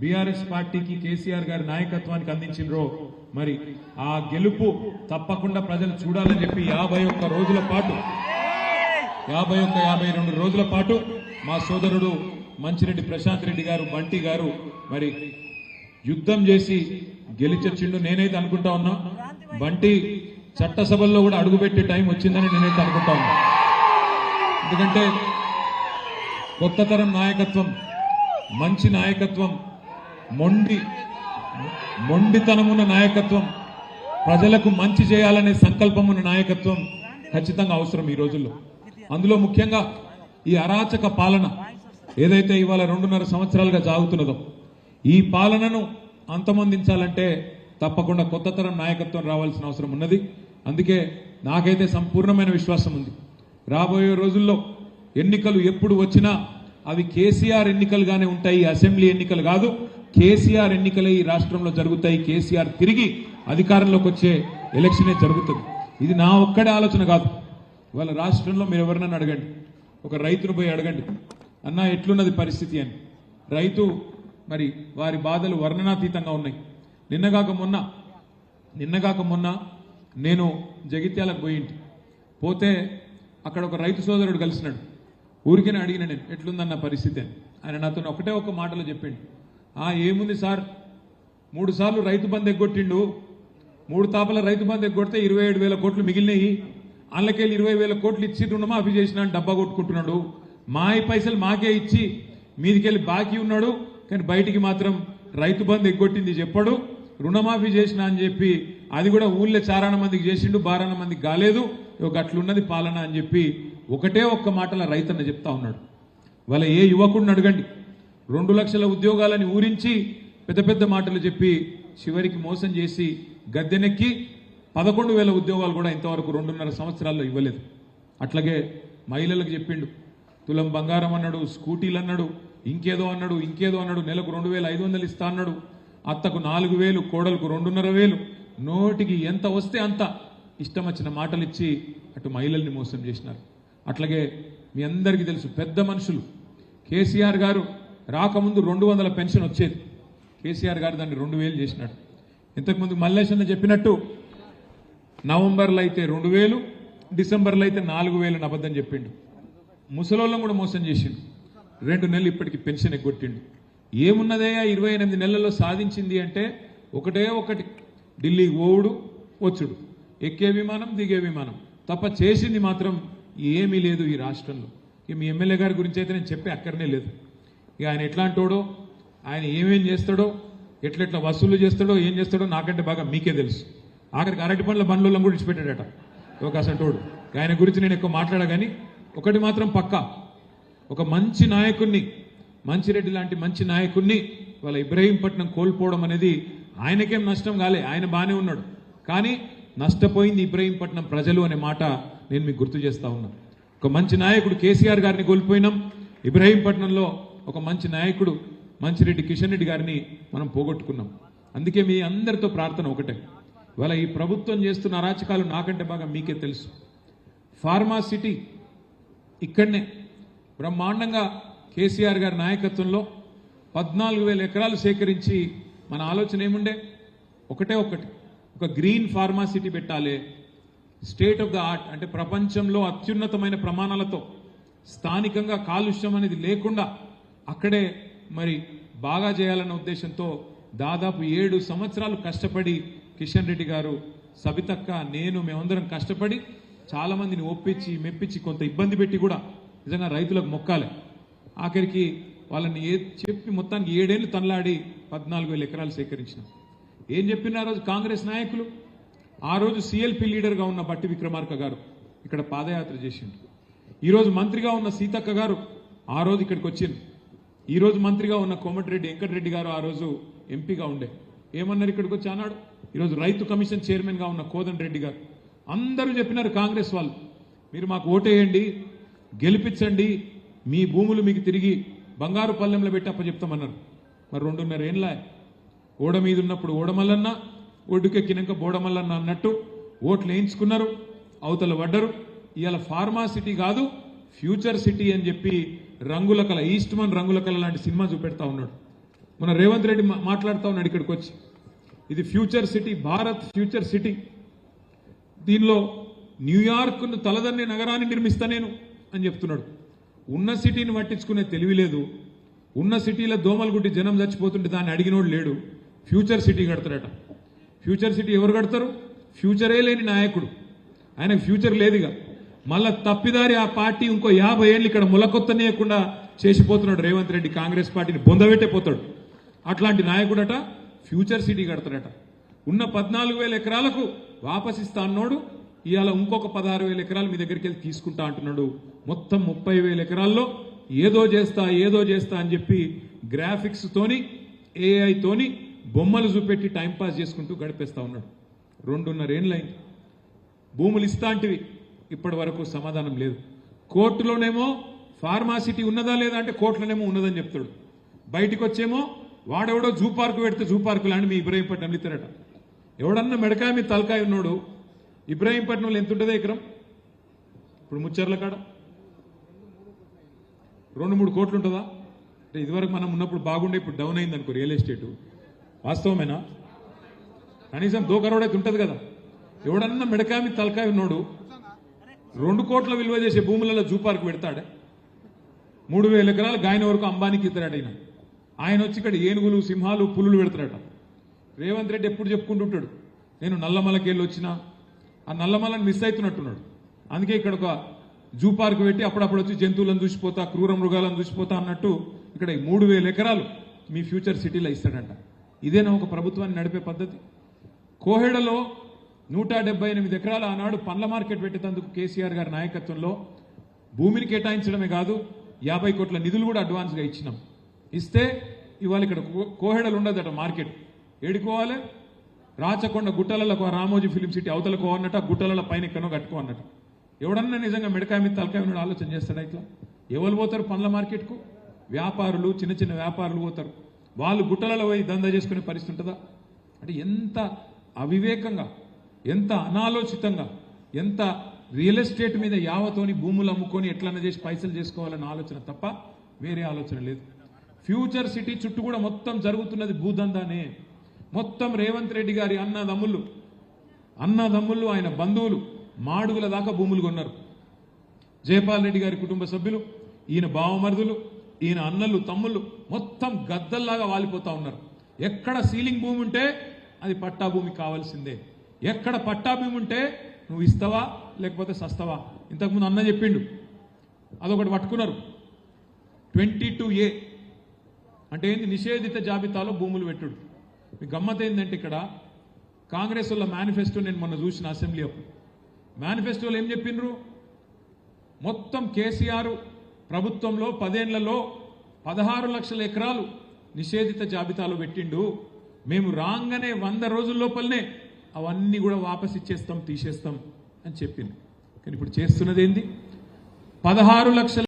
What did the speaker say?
BRS పార్టీకి కేసీఆర్ గారి నాయకత్వానికి అందించిండ్రో మరి ఆ గెలుపు తప్పకుండా ప్రజలు చూడాలని చెప్పి 51 రోజుల పాటు 52 రోజుల పాటు మా సోదరుడు మంచిరెడ్డి ప్రశాంత్ రెడ్డి గారు బంటి గారు మరి యుద్ధం చేసి గెలిచొచ్చిండు. నేనైతే అనుకుంటా ఉన్నా బంటి చట్టసభల్లో కూడా అడుగుపెట్టే టైం వచ్చిందని నేనైతే అనుకుంటా ఉన్నా. ఎందుకంటే కొత్త తరం నాయకత్వం, మంచి నాయకత్వం, మొండితనమున్న నాయకత్వం, ప్రజలకు మంచి చేయాలనే సంకల్పం ఉన్న నాయకత్వం ఖచ్చితంగా అవసరం ఈ రోజుల్లో. అందులో ముఖ్యంగా ఈ అరాచక పాలన ఏదైతే ఇవాళ 2.5 సంవత్సరాలుగా సాగుతున్నదో ఈ పాలనను అంతమొందించాలంటే తప్పకుండా కొత్త తరం నాయకత్వం రావాల్సిన అవసరం ఉన్నది. అందుకే నాకైతే సంపూర్ణమైన విశ్వాసం ఉంది, రాబోయే రోజుల్లో ఎన్నికలు ఎప్పుడు వచ్చినా అవి కేసీఆర్ ఎన్నికలుగానే ఉంటాయి. అసెంబ్లీ ఎన్నికలు కాదు, కేసీఆర్ ఎన్నికలే ఈ రాష్ట్రంలో జరుగుతాయి. కేసీఆర్ తిరిగి అధికారంలోకి వచ్చే ఎలక్షనే జరుగుతుంది. ఇది నా ఒక్కడే ఆలోచన కాదు. ఇవాళ రాష్ట్రంలో మీరు ఎవరినైనా అడగండి, ఒక రైతును పోయి అడగండి, అన్నా ఎట్లున్నది పరిస్థితి అని. రైతు మరి వారి బాధలు వర్ణనాతీతంగా ఉన్నాయి. నిన్నగాక మొన్న నేను జగిత్యాలకు పోతే అక్కడ ఒక రైతు సోదరుడు కలిసినాడు. ఊరికేనే అడిగిన నేను ఎట్లుందన్న పరిస్థితి అని. ఆయన నాతో ఒకటే ఒక మాటలో చెప్పిండు, ఏముంది సార్, 3 సార్లు రైతు బంధు ఎగ్గొట్టిండు, 3 తాపల రైతు బంధు ఎగ్గొడితే 27,000 కోట్లు మిగిలినాయి, అందులోకెళ్ళి 20,000 కోట్లు ఇచ్చి రుణమాఫీ చేసినా డబ్బా కొట్టుకుంటున్నాడు, మా పైసలు మాకే ఇచ్చి మీదికెళ్ళి బాకీ ఉన్నాడు, కానీ బయటికి మాత్రం రైతు బంధు ఎగ్గొట్టింది చెప్పాడు, రుణమాఫీ చేసిన అని చెప్పి అది కూడా ఊళ్ళో 4 మందికి చేసిండు, 12 మందికి కాలేదు, అట్లున్నది పాలన అని చెప్పి ఒకటే ఒక్క మాటల రైతన్న చెప్తా ఉన్నాడు. వాళ్ళ ఏ యువకుడిని అడగండి, 2 లక్షల ఉద్యోగాలని ఊరించి పెద్ద పెద్ద మాటలు చెప్పి చివరికి మోసం చేసి గద్దెనెక్కి 11,000 ఉద్యోగాలు కూడా ఇంతవరకు 2.5 సంవత్సరాల్లో ఇవ్వలేదు. అట్లాగే మహిళలకు చెప్పిండు, తులం బంగారం అన్నాడు, స్కూటీలు అన్నాడు, ఇంకేదో అన్నాడు, నెలకు 2,500 ఇస్తా అన్నాడు, అత్తకు 4,000, కోడలకు 2,500, నోటికి ఎంత వస్తే అంత ఇష్టం వచ్చిన మాటలు ఇచ్చి అటు మహిళల్ని మోసం చేసినారు. అట్లాగే మీ అందరికీ తెలుసు, పెద్ద మనుషులు కేసీఆర్ గారు రాకముందు 200 పెన్షన్ వచ్చేది, కేసీఆర్ గారు దాన్ని 2,000 చేసినాడు. ఇంతకుముందు మల్లేశన్న చెప్పినట్టు నవంబర్లో అయితే 2,000, డిసెంబర్లో అయితే 4,000 అబద్ధం చెప్పిండు. ముసలోళ్ళం కూడా మోసం చేసిండు. 2 నెలలు ఇప్పటికి పెన్షన్ ఎగ్గొట్టిండు. ఏమున్నదయ్యా 28 నెలల్లో సాధించింది అంటే ఒకటే ఒకటి, ఢిల్లీకి ఓవుడు వచ్చుడు, ఎక్కే విమానం దిగే విమానం తప్ప చేసింది మాత్రం ఏమీ లేదు ఈ రాష్ట్రంలో. మీ ఎమ్మెల్యే గారి గురించి అయితే నేను చెప్పే అక్కడనే లేదు. ఇక ఆయన ఎట్లాంటోడో, ఆయన ఏమేం చేస్తాడో, ఎట్లెట్లా వసూలు చేస్తాడో, ఏం చేస్తాడో నాకంటే బాగా మీకే తెలుసు. ఆఖరికి అరటి పండ్ల బండ్లలో కూడా ఇచ్చిపెట్టాడట ఒక అసంటోడు. ఆయన గురించి నేను ఎక్కువ మాట్లాడా, కానీ ఒకటి మాత్రం పక్కా, ఒక మంచి నాయకుడిని, మంచిరెడ్డి లాంటి మంచి నాయకుడిని వాళ్ళ ఇబ్రహీంపట్నం కోల్పోవడం అనేది ఆయనకేం నష్టం కాలే, ఆయన బాగానే ఉన్నాడు, కానీ నష్టపోయింది ఇబ్రహీంపట్నం ప్రజలు అనే మాట నేను మీకు గుర్తు చేస్తా ఉన్నా. ఒక మంచి నాయకుడు కేసీఆర్ గారిని కోల్పోయినాం, ఇబ్రహీంపట్నంలో ఒక మంచి నాయకుడు మంచిరెడ్డి కిషన్ రెడ్డి గారిని మనం పోగొట్టుకున్నాం. అందుకే మీ అందరితో ప్రార్థన ఒకటే, ఇవాళ ఈ ప్రభుత్వం చేస్తున్న అరాచకాలు నాకంటే బాగా మీకే తెలుసు. ఫార్మా సిటీ ఇక్కడనే బ్రహ్మాండంగా కేసీఆర్ గారి నాయకత్వంలో 14,000 ఎకరాలు సేకరించి మన ఆలోచన ఏముండే, ఒకటే ఒకటి, ఒక గ్రీన్ ఫార్మా సిటీ పెట్టాలి, స్టేట్ ఆఫ్ ద ఆర్ట్ అంటే ప్రపంచంలో అత్యున్నతమైన ప్రమాణాలతో స్థానికంగా కాలుష్యం అనేది లేకుండా అక్కడే మరి బాగా చేయాలన్న ఉద్దేశంతో దాదాపు 7 సంవత్సరాలు కష్టపడి కిషన్ రెడ్డి గారు, సబితక్క, నేను మేమందరం కష్టపడి చాలా మందిని ఒప్పించి మెప్పించి కొంత ఇబ్బంది పెట్టి కూడా నిజంగా రైతులకు మొక్కాలి. ఆఖరికి వాళ్ళని చెప్పి మొత్తానికి 7 ఏళ్ళు తనలాడి 14,000 ఎకరాలు సేకరించినాం. ఏం చెప్పిన ఆ రోజు కాంగ్రెస్ నాయకులు, ఆ రోజు సిఎల్పి లీడర్గా ఉన్న బట్టి విక్రమార్క గారు ఇక్కడ పాదయాత్ర చేసిండు. ఈరోజు మంత్రిగా ఉన్న సీతక్క గారు ఆ రోజు ఇక్కడికి వచ్చింది. ఈరోజు మంత్రిగా ఉన్న కోమటిరెడ్డి వెంకటరెడ్డి గారు ఆ రోజు ఎంపీగా ఉండే, ఏమన్నారు ఇక్కడికి వచ్చి అన్నాడు. ఈరోజు రైతు కమిషన్ చైర్మన్గా ఉన్న కోదండ రెడ్డి గారు అందరూ చెప్పినారు, కాంగ్రెస్ వాళ్ళు మీరు మాకు ఓటేయండి, గెలిపించండి, మీ భూములు మీకు తిరిగి బంగారు పల్లెంలో పెట్టి అప్పచెప్తామన్నారు. మరి 2.5 ఏళ్ళ ఓడ మీద ఉన్నప్పుడు ఓడమల్లన్న, ఒడ్డుకెక్కినాక బోడమల్లన్న అన్నట్టు ఓట్లు వేయించుకున్నారు, అవతల పడ్డరు. ఇవాళ ఫార్మా సిటీ కాదు ఫ్యూచర్ సిటీ అని చెప్పి రంగుల కళ, ఈస్ట్ మన్ రంగుల కళ లాంటి సినిమా చూపెడతా ఉన్నాడు. మన రేవంత్ రెడ్డి మాట్లాడుతూ ఉన్నాడు ఇక్కడికి వచ్చి, ఇది future city, Bharat future city, దీనిలో న్యూయార్క్ను తలదన్నే నగరాన్ని నిర్మిస్తా నేను అని చెప్తున్నాడు. ఉన్న సిటీని పట్టించుకునే తెలివి లేదు. ఉన్న సిటీలో దోమలు గుట్టి జనం చచ్చిపోతుంటే దాన్ని అడిగినోడు లేడు. ఫ్యూచర్ సిటీ కడతారట. ఫ్యూచర్ సిటీ ఎవరు కడతారు? ఫ్యూచరే లేని నాయకుడు, ఆయనకు ఫ్యూచర్ లేదుగా. మళ్ళా తప్పిదారి ఆ పార్టీ ఇంకో 50 ఏళ్ళు ఇక్కడ ములకొత్తనేయకుండా చేసిపోతున్నాడు రేవంత్ రెడ్డి. కాంగ్రెస్ పార్టీని బొందబెట్టే పోతాడు. అట్లాంటి నాయకుడట ఫ్యూచర్ సిటీ కడతాడట. ఉన్న 14,000 ఎకరాలకు వాపసిస్తా అన్నోడు ఇవాళ ఇంకొక 16,000 ఎకరాలు మీ దగ్గరికి వెళ్ళి తీసుకుంటా అంటున్నాడు. మొత్తం 30,000 ఎకరాల్లో ఏదో చేస్తా అని చెప్పి గ్రాఫిక్స్ తోని AI తోని బొమ్మలు చూపెట్టి టైంపాస్ చేసుకుంటూ గడిపేస్తా ఉన్నాడు. 2.5 ఏళ్ళైంది. భూములు ఇస్తా అంటివి, ఇప్పటి వరకు సమాధానం లేదు. కోర్టులోనేమో ఫార్మాసిటీ ఉన్నదా లేదా అంటే కోర్టులోనేమో ఉన్నదని చెప్తాడు. బయటికి వచ్చేమో వాడెవడో జూ పార్కు పెడితే జూ పార్కు లాంటి మీ ఇబ్రహీంపట్నంలో ఇస్తారట. ఎవడన్నా మెడకాయ మీ తలకాయ ఉన్నాడు ఇబ్రహీంపట్నంలో ఎంత ఉంటుందో ఎకరం? ఇప్పుడు ముచ్చర్ల కాడ 2-3 కోట్లు ఉంటుందా? అంటే ఇదివరకు మనం ఉన్నప్పుడు బాగుండే, ఇప్పుడు డౌన్ అయింది అనుకో రియల్ ఎస్టేటు. వాస్తవమేనా? కనీసం 2 కరోడ్ అయితే ఉంటుంది కదా. ఎవడన్నా మెడకాయ మీ తలకాయ ఉన్నాడు 2 కోట్ల విలువ చేసే భూములలో జూ పార్కు పెడతాడే? 3,000 ఎకరాలు గాయన వరకు అంబానీకి ఇస్తాడట. ఆయన వచ్చి ఇక్కడ ఏనుగులు, సింహాలు, పులులు పెడతాడట. రేవంత్ రెడ్డి ఎప్పుడు చెప్పుకుంటుంటాడు, నేను నల్లమలకి వెళ్ళి వచ్చినా, ఆ నల్లమలని మిస్ అవుతున్నట్టున్నాడు. అందుకే ఇక్కడ ఒక జూ పార్క్ పెట్టి అప్పుడప్పుడు వచ్చి జంతువులను చూసిపోతా, క్రూర మృగాలను చూసిపోతా అన్నట్టు ఇక్కడ 3,000 ఎకరాలు మీ ఫ్యూచర్ సిటీలో ఇస్తాడంట. ఇదేనా ఒక ప్రభుత్వాన్ని నడిపే పద్ధతి? కోహెడలో 178 ఎకరాలు ఆనాడు పండ్ల మార్కెట్ పెట్టేందుకు కేసీఆర్ గారి నాయకత్వంలో భూమిని కేటాయించడమే కాదు 50 కోట్ల నిధులు కూడా అడ్వాన్స్గా ఇచ్చినాం. ఇస్తే ఇవాళ ఇక్కడ కోహెడలు ఉండదట మార్కెట్. ఏడుకోవాలి? రాచకొండ గుట్టలకు రామోజీ ఫిలిం సిటీ అవతలకు అన్నట్టు, ఆ గుట్టల పైన ఎక్కడో కట్టుకో అన్నట్టు. ఎవడన్నా నిజంగా మెడకాయ మీద తలకాయ మీద ఆలోచన చేస్తాడా? ఇట్లా ఎవరు పోతారు పండ్ల మార్కెట్కు? వ్యాపారులు, చిన్న చిన్న వ్యాపారులు పోతారు. వాళ్ళు గుట్టలలో పోయి దందా చేసుకునే పరిస్థితి ఉంటుందా? అంటే ఎంత అవివేకంగా, ఎంత అనాలోచితంగా, ఎంత రియల్ ఎస్టేట్ మీద యావతోని భూములు అమ్ముకొని ఎట్లన్నా చేసి పైసలు చేసుకోవాలన్న ఆలోచన తప్ప వేరే ఆలోచన లేదు. ఫ్యూచర్ సిటీ చుట్టూ కూడా మొత్తం జరుగుతున్నది భూదందానే. మొత్తం రేవంత్ రెడ్డి గారి అన్నదమ్ముళ్ళు ఆయన బంధువులు మాడుగుల దాకా భూములు కొన్నారు. జయపాల్ రెడ్డి గారి కుటుంబ సభ్యులు, ఈయన బావమరుదులు, ఈయన అన్నలు, తమ్ముళ్ళు మొత్తం గద్దల్లాగా వాలిపోతా ఉన్నారు. ఎక్కడ సీలింగ్ భూమి ఉంటే అది పట్టా భూమి కావాల్సిందే. ఎక్కడ పట్టా భూమి ఉంటే నువ్వు ఇస్తావా లేకపోతే సస్తావా? ఇంతకుముందు అన్న చెప్పిండు, అదొకటి పట్టుకున్నారు. 22A అంటే ఏంది? నిషేధిత జాబితాలో భూములు పెట్టుడు. మీ గమ్మత్ ఏంటంటే ఇక్కడ కాంగ్రెస్ వాళ్ళ మేనిఫెస్టో నేను మొన్న చూసిన అసెంబ్లీ అప్పుడు. మేనిఫెస్టోలో ఏం చెప్పిండ్రు? మొత్తం కేసీఆర్ ప్రభుత్వంలో 10 ఏళ్లలో 16 లక్షల ఎకరాలు నిషేధిత జాబితాలో పెట్టిండు. మేము రాగానే 100 రోజుల లోపలనే అవన్నీ కూడా వాపస్ ఇచ్చేస్తాం, తీసేస్తాం అని చెప్పింది. కానీ ఇప్పుడు చేస్తున్నది ఏంది? 16 లక్షల